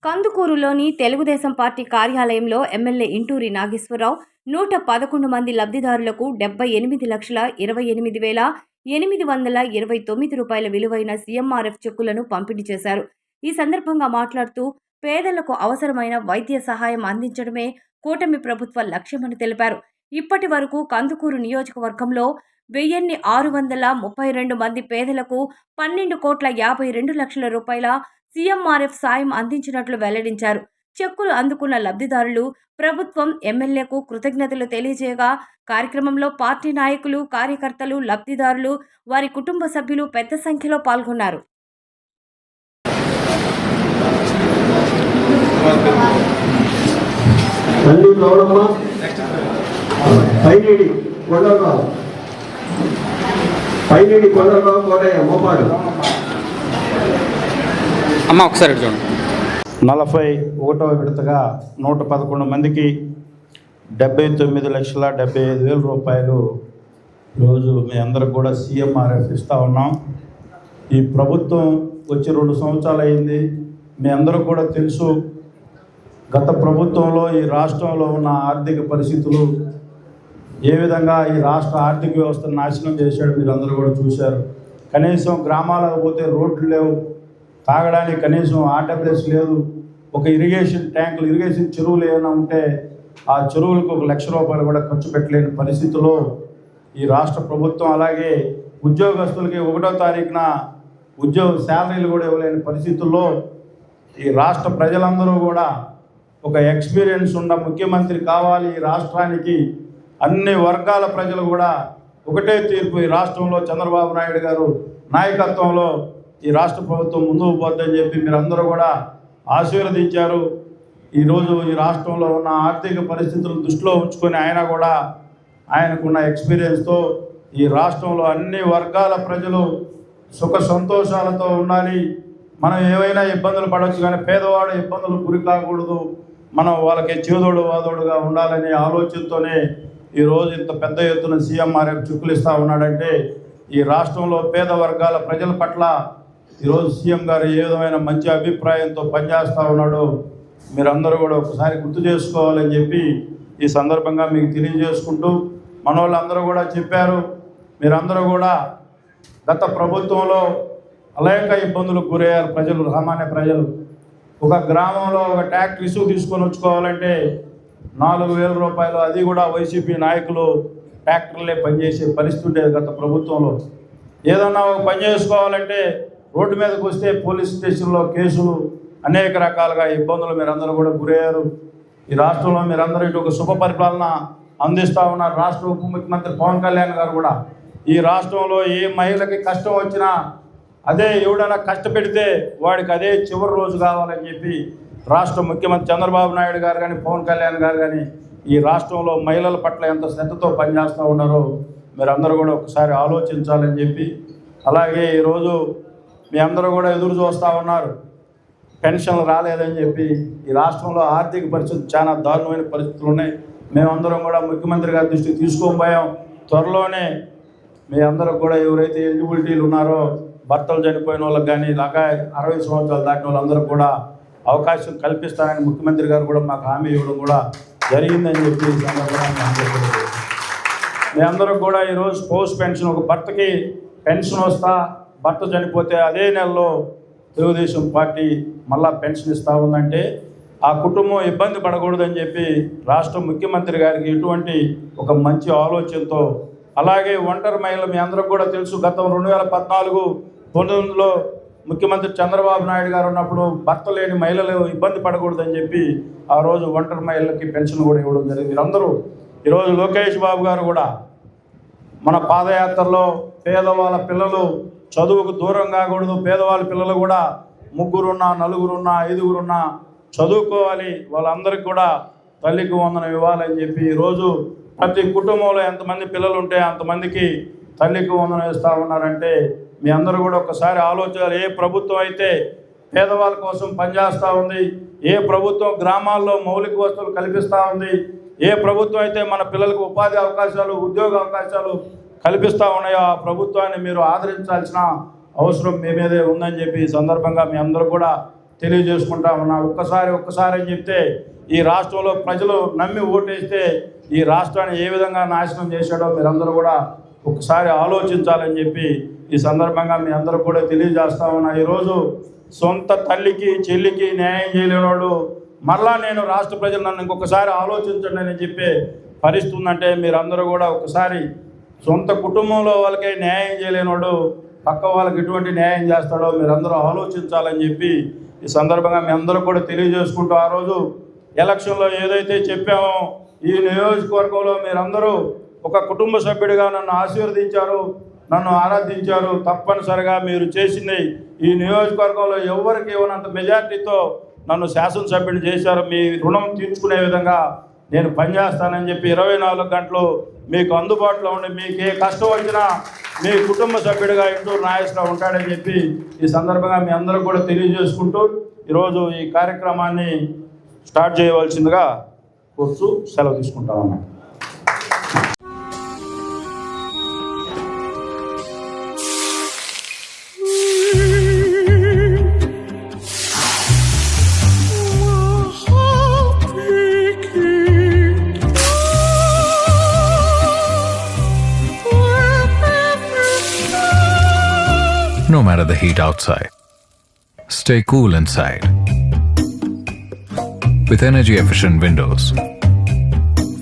కందుకూరులోని Telugu Desam party కార్యాలయంలో MLA Inturi Nageswararao 111 మంది లబ్ధిదారులకు 78,28,829 రూపాయల విలువైన సీఎంఆర్ఎఫ్ చెక్కులను పంపిణీ చేశారు. ఈ సందర్భంగా మాట్లాడుతూ పేదలకు అవసరమైన వైద్య సహాయం అందించడమే కూటమి ప్రభుత్వ లక్ష్యమని తెలిపారు. ఇప్పటి వరకు కందుకూరు నియోజకవర్గంలో 1,632 మంది పేదలకు 12,52,00,000 రూపాయల సీఎంఆర్ఎఫ్ సాయం అందించినట్లు వెల్లడించారు. చెక్కులు అందుకున్న లబ్ధిదారులు ప్రభుత్వం, ఎమ్మెల్యేకు కృతజ్ఞతలు తెలియజేయగా కార్యక్రమంలో పార్టీ నాయకులు, కార్యకర్తలు, లబ్ధిదారులు, వారి కుటుంబ సభ్యులు పెద్ద సంఖ్యలో పాల్గొన్నారు. అమ్మ ఒకసారి చూడండి. 41వ విడతగా 111 మందికి 79,75,000 రూపాయలు ఈరోజు మీ అందరికి కూడా సీఎంఆర్ఎఫ్ ఇస్తూ ఉన్నాం. ఈ ప్రభుత్వం వచ్చి 2 సంవత్సరాలు అయింది. మీ అందరూ కూడా తెలుసు, గత ప్రభుత్వంలో ఈ రాష్ట్రంలో ఉన్న ఆర్థిక పరిస్థితులు ఏ విధంగా ఈ రాష్ట్ర ఆర్థిక వ్యవస్థను నాశనం చేశాడు మీరు అందరూ కూడా చూశారు. కనీసం గ్రామాలకు పోతే రోడ్లు లేవు, తాగడానికి కనీసం ఆర్డబ్ల్యూఎస్ లేదు, ఒక ఇరిగేషన్ ట్యాంకులు, ఇరిగేషన్ చెరువులు ఏమైనా ఉంటే ఆ చెరువులకు 1,00,000 రూపాయలు కూడా ఖర్చు పెట్టలేని పరిస్థితుల్లో ఈ రాష్ట్ర ప్రభుత్వం, అలాగే ఉద్యోగస్తులకి 1వ తారీఖున ఉద్యోగ శాలరీలు కూడా ఇవ్వలేని పరిస్థితుల్లో ఈ రాష్ట్ర ప్రజలందరూ కూడా ఒక ఎక్స్పీరియన్స్ ఉన్న ముఖ్యమంత్రి కావాలి ఈ రాష్ట్రానికి, అన్ని వర్గాల ప్రజలు కూడా ఒకటే తీర్పు ఈ రాష్ట్రంలో చంద్రబాబు నాయుడు గారు నాయకత్వంలో ఈ రాష్ట్ర ప్రభుత్వం ముందుకు పోద్దని చెప్పి మీరందరూ కూడా ఆశీర్వదించారు. ఈరోజు ఈ రాష్ట్రంలో ఉన్న ఆర్థిక పరిస్థితులను దృష్టిలో ఉంచుకొని ఆయన కూడా ఆయనకున్న ఎక్స్పీరియన్స్తో ఈ రాష్ట్రంలో అన్ని వర్గాల ప్రజలు సుఖ సంతోషాలతో ఉండాలి. మనం ఏవైనా ఇబ్బందులు పడవచ్చు కానీ పేదవాడు ఇబ్బందులు గురి కాకూడదు, మనం వాళ్ళకి చేదోడు వాదోడుగా ఉండాలనే ఆలోచనతోనే ఈరోజు ఇంత పెద్ద ఎత్తున సీఎంఆర్ఎఫ్ చెక్కులు ఇస్తూ ఉన్నాడంటే ఈ రాష్ట్రంలో పేద వర్గాల ప్రజల పట్ల ఈరోజు సీఎం గారు ఏ విధమైన మంచి అభిప్రాయంతో పనిచేస్తూ ఉన్నాడో మీరందరూ కూడా ఒకసారి గుర్తు చేసుకోవాలని చెప్పి ఈ సందర్భంగా మీకు తెలియజేసుకుంటూ, మన వాళ్ళందరూ కూడా చెప్పారు, మీరందరూ కూడా గత ప్రభుత్వంలో అనేక ఇబ్బందులకు గురయ్యారు ప్రజలు, సామాన్య ప్రజలు. ఒక గ్రామంలో ఒక ట్రాక్టర్ ఇసుకు తీసుకొని వచ్చుకోవాలంటే 4,000 రూపాయలు, అది కూడా వైసీపీ నాయకులు ట్రాక్టర్లే పనిచేసే పరిస్థితి ఉండేది గత ప్రభుత్వంలో. ఏదన్నా ఒక పని చేసుకోవాలంటే రోడ్డు మీదకి వస్తే పోలీస్ స్టేషన్లో కేసులు, అనేక రకాలుగా ఇబ్బందులు మీరందరూ కూడా గురయ్యారు. ఈ రాష్ట్రంలో మీరందరూ ఇటు ఒక శుభ పరిపాలన అందిస్తూ ఉన్నారు. రాష్ట్ర ఉప ముఖ్యమంత్రి పవన్ కళ్యాణ్ గారు కూడా ఈ రాష్ట్రంలో ఏ మహిళకి కష్టం వచ్చినా అదే ఎవడైనా కష్టపెడితే వాడికి అదే చివరి రోజు కావాలని చెప్పి రాష్ట్ర ముఖ్యమంత్రి చంద్రబాబు నాయుడు గారు కానీ పవన్ కళ్యాణ్ గారు కానీ ఈ రాష్ట్రంలో మహిళల పట్ల ఎంత శ్రద్ధతో పనిచేస్తూ ఉన్నారో మీరందరూ కూడా ఒకసారి ఆలోచించాలని చెప్పి, అలాగే ఈరోజు మీ అందరూ కూడా ఎదురు చూస్తూ ఉన్నారు, పెన్షన్లు రాలేదని చెప్పి. ఈ రాష్ట్రంలో ఆర్థిక పరిస్థితి చాలా దారుణమైన పరిస్థితులు ఉన్నాయి. మేమందరం కూడా ముఖ్యమంత్రి గారి దృష్టికి తీసుకొని త్వరలోనే మీ అందరూ కూడా ఎవరైతే ఎలిజిబిలిటీలు ఉన్నారో భర్తలు చనిపోయిన వాళ్ళకి కానీ ఇలాగా 60 సంవత్సరాలు దాటిన వాళ్ళందరూ కూడా అవకాశం కల్పిస్తారని ముఖ్యమంత్రి గారు కూడా మాకు హామీ ఇవ్వడం కూడా జరిగిందని చెప్పి ఈ సందర్భంగా మీ అందరూ కూడా ఈరోజు స్పోర్ట్స్ పెన్షన్, ఒక భర్తకి పెన్షన్ వస్తా భర్త చనిపోతే అదే నెలలో తెలుగుదేశం పార్టీ మళ్ళా పెన్షన్ ఇస్తూ ఉందంటే ఆ కుటుంబం ఇబ్బంది పడకూడదని చెప్పి రాష్ట్ర ముఖ్యమంత్రి గారికి ఇటువంటి ఒక మంచి ఆలోచనతో, అలాగే ఒంటరి మహిళలు మీ అందరికి కూడా తెలుసు, గతం 2014-19లో ముఖ్యమంత్రి చంద్రబాబు నాయుడు గారు ఉన్నప్పుడు భర్త లేని మహిళలు ఇబ్బంది పడకూడదని చెప్పి ఆ రోజు ఒంటరి మహిళలకి పెన్షన్ కూడా ఇవ్వడం జరిగింది. మీరందరూ ఈరోజు లోకేష్ బాబు గారు కూడా మన పాదయాత్రలో పేదవాళ్ళ పిల్లలు చదువుకు దూరం కాకూడదు, పేదవాళ్ళ పిల్లలు కూడా 3 ఉన్నా 4 ఉన్నా 5 ఉన్నా చదువుకోవాలి, వాళ్ళందరికీ కూడా తల్లికి వందనం ఇవ్వాలని చెప్పి ఈరోజు ప్రతి కుటుంబంలో ఎంతమంది పిల్లలు ఉంటే అంతమందికి తల్లికి వందనం ఇస్తూ ఉన్నారంటే మీ అందరూ కూడా ఒకసారి ఆలోచించాలి. ఏ ప్రభుత్వం అయితే పేదవాళ్ళ కోసం పనిచేస్తూ ఉంది, ఏ ప్రభుత్వం గ్రామాల్లో మౌలిక వస్తువులు కల్పిస్తూ ఉంది, ఏ ప్రభుత్వం అయితే మన పిల్లలకు ఉపాధి అవకాశాలు, ఉద్యోగ అవకాశాలు కల్పిస్తూ ఉన్నాయో ఆ ప్రభుత్వాన్ని మీరు ఆదరించాల్సిన అవసరం మీ మీదే ఉందని చెప్పి ఈ సందర్భంగా మీ అందరూ కూడా తెలియజేసుకుంటా ఉన్నా. ఒక్కసారి అని చెప్తే ఈ రాష్ట్రంలో ప్రజలు నమ్మి ఓటేస్తే ఈ రాష్ట్రాన్ని ఏ విధంగా నాశనం చేశాడో మీరందరూ కూడా ఒకసారి ఆలోచించాలని చెప్పి ఈ సందర్భంగా మీ అందరూ కూడా తెలియజేస్తా ఉన్నా. ఈరోజు సొంత తల్లికి చెల్లికి న్యాయం చేయలేనివాడు మరలా నేను రాష్ట్ర ప్రజలు నన్ను ఇంకొకసారి ఆలోచించండి అని చెప్పే పరిస్థితి ఉందంటే మీరందరూ కూడా ఒకసారి సొంత కుటుంబంలో వాళ్ళకే న్యాయం చేయలేనివాడు పక్క వాళ్ళకి ఎటువంటి న్యాయం చేస్తాడో మీరందరూ ఆలోచించాలని చెప్పి ఈ సందర్భంగా మీ అందరూ కూడా తెలియజేసుకుంటూ ఆ రోజు ఎలక్షన్లో ఏదైతే చెప్పామో ఈ నియోజకవర్గంలో మీరందరూ ఒక కుటుంబ సభ్యుడిగా నన్ను ఆశీర్వదించారు, నన్ను ఆరాధించారు. తప్పనిసరిగా మీరు చేసింది ఈ నియోజకవర్గంలో ఎవరికి ఇవ్వనంత మెజార్టీతో నన్ను శాసనసభ్యుడిని చేశారు. మీ రుణం తీర్చుకునే విధంగా నేను పనిచేస్తానని చెప్పి 24 గంటలు మీకు అందుబాటులో ఉండి మీకు ఏ కష్టం వచ్చినా మీ కుటుంబ సభ్యుడిగా ఇంటూరు నాగేశ్వరరావు ఉంటాడని చెప్పి ఈ సందర్భంగా మీ అందరూ కూడా తెలియజేసుకుంటూ ఈరోజు ఈ కార్యక్రమాన్ని స్టార్ట్ చేయవలసిందిగా కోరుతూ సెలవు తీసుకుంటా ఉన్నాను. No matter the heat outside, stay cool inside with energy-efficient windows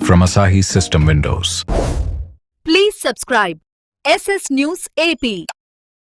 from Asahi System Windows. Please subscribe SS News AP.